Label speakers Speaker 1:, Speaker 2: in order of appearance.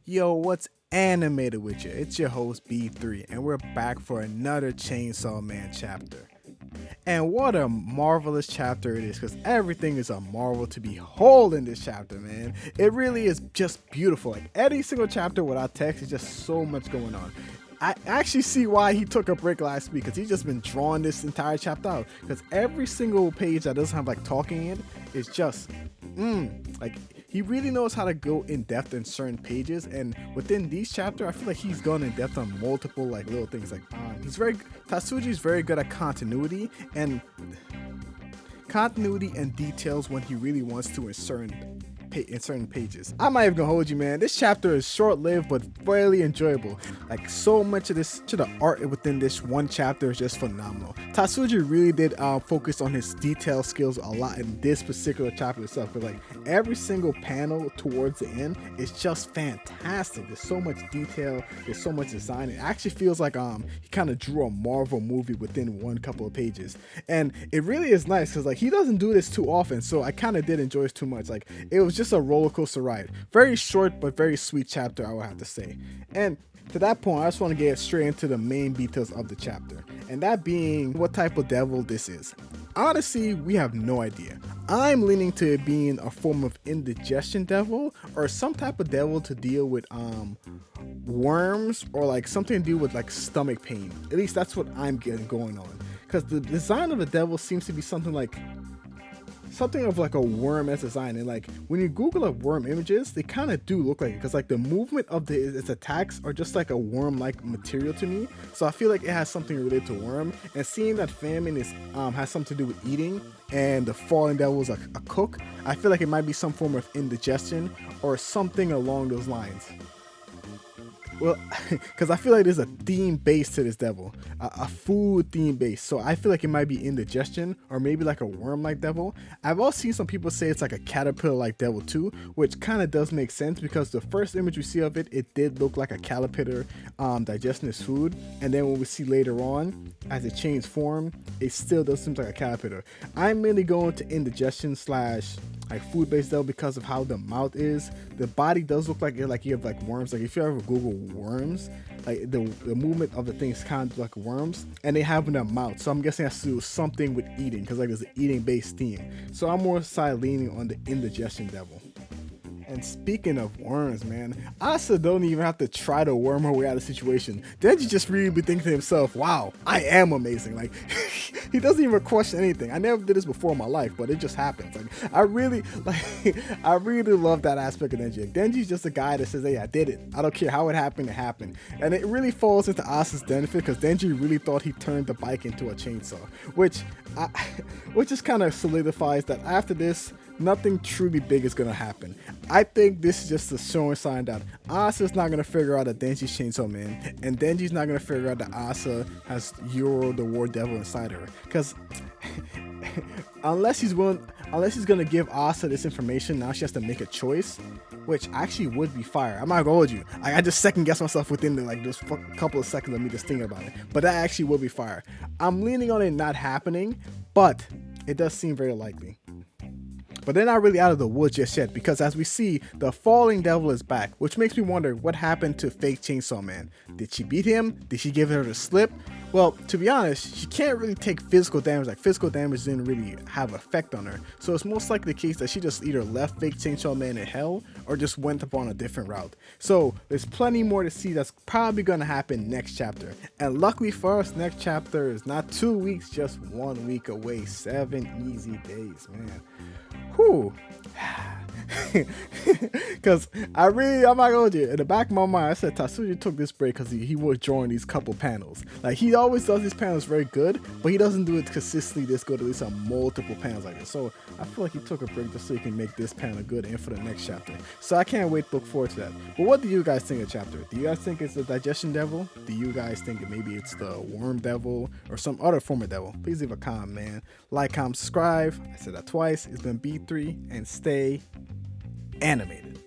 Speaker 1: Yo, what's animated with you? It's your host B3, and we're back for another Chainsaw Man chapter. And what a marvelous chapter it is, because everything is a marvel to behold in this chapter, man. It really is just beautiful. Like every single chapter without text is just so much going on. I actually see why he took a break last week, because he's just been drawing this entire chapter out. Because every single page that doesn't have like talking in is just, like he really knows how to go in depth in certain pages. And within these chapters, I feel like he's gone in depth on multiple like little things. Like Tatsuji's very good at continuity and details when he really wants to in certain pages. I'm not even gonna hold you, man. This chapter is short-lived but fairly enjoyable. Like so much of the art within this one chapter is just phenomenal. Tatsuji really did focus on his detail skills a lot in this particular chapter itself. But like every single panel towards the end is just fantastic. There's so much detail. There's so much design. It actually feels like he kind of drew a Marvel movie within one couple of pages, and it really is nice because like he doesn't do this too often. So I kind of did enjoy it too much. Like it was just a roller coaster ride. Very short but very sweet chapter, I would have to say. And to that point, I just want to get straight into the main details of the chapter, and that being what type of devil this is. Honestly, we have no idea. I'm leaning to it being a form of indigestion devil or some type of devil to deal with worms or like something to do with like stomach pain. At least that's what I'm getting going on, because the design of the devil seems to be something of like a worm as design, and like when you Google up worm images, they kind of do look like it, because like the movement of its attacks are just like a worm-like material to me. So I feel like it has something related to worm, and seeing that famine is has something to do with eating, and the fallen devil is a cook, I feel like it might be some form of indigestion or something along those lines. Well, because I feel like there's a theme base to this devil, a food theme base. So I feel like it might be indigestion or maybe like a worm-like devil. I've also seen some people say it's like a caterpillar-like devil too, which kind of does make sense, because the first image we see of it, it did look like a caterpillar digesting its food. And then when we see later on, as it changed form, it still does seem like a caterpillar. I'm mainly going to indigestion / like food-based devil because of how the mouth is. The body does look like you have like worms. Like if you ever Google worms, like the movement of the thing is kind of like worms, and they have in their mouth. So I'm guessing it has to do something with eating, because like there's an eating-based theme. So I'm more side leaning on the indigestion devil. And speaking of worms, man, Asa don't even have to try to worm her way out of the situation. Denji just really be thinking to himself, wow, I am amazing. Like, he doesn't even question anything. I never did this before in my life, but it just happens. Like, I really love that aspect of Denji. Like, Denji's just a guy that says, hey, I did it. I don't care how it happened, it happened. And it really falls into Asa's benefit, because Denji really thought he turned the bike into a chainsaw, which just kind of solidifies that after this, nothing truly big is gonna happen. I think this is just a showing sign that Asa's not gonna figure out that Denji's Chainsaw Man, and Denji's not gonna figure out that Asa has Yoro the War Devil inside her. Because unless he's gonna give Asa this information, now she has to make a choice, which actually would be fire. I'm not gonna hold you. I just second guess myself within those couple of seconds of me just thinking about it. But that actually would be fire. I'm leaning on it not happening, but it does seem very likely. But they're not really out of the woods just yet, because as we see, the falling devil is back, which makes me wonder what happened to fake Chainsaw Man. Did she beat him? Did she give her the slip? Well, to be honest, she can't really take physical damage. Like, physical damage didn't really have effect on her. So it's most likely the case that she just either left fake Chainsaw Man in hell or just went upon a different route. So there's plenty more to see that's probably going to happen next chapter. And luckily for us, next chapter is not 2 weeks, just 1 week away. 7 easy days, man. Whew. Because I'm not gonna hold you, in the back of my mind I said Tatsuji took this break because he was drawing these couple panels. Like, he always does these panels very good, but he doesn't do it consistently this good, at least on multiple panels like this. So I feel like he took a break just so he can make this panel good and for the next chapter. So I can't wait to look forward to that. But what do you guys think of the chapter? Do you guys think it's the digestion devil? Do you guys think that maybe it's the worm devil or some other form of devil? Please leave a comment, man. Like, comment, subscribe. I said that twice. It's been B3, and stay animated.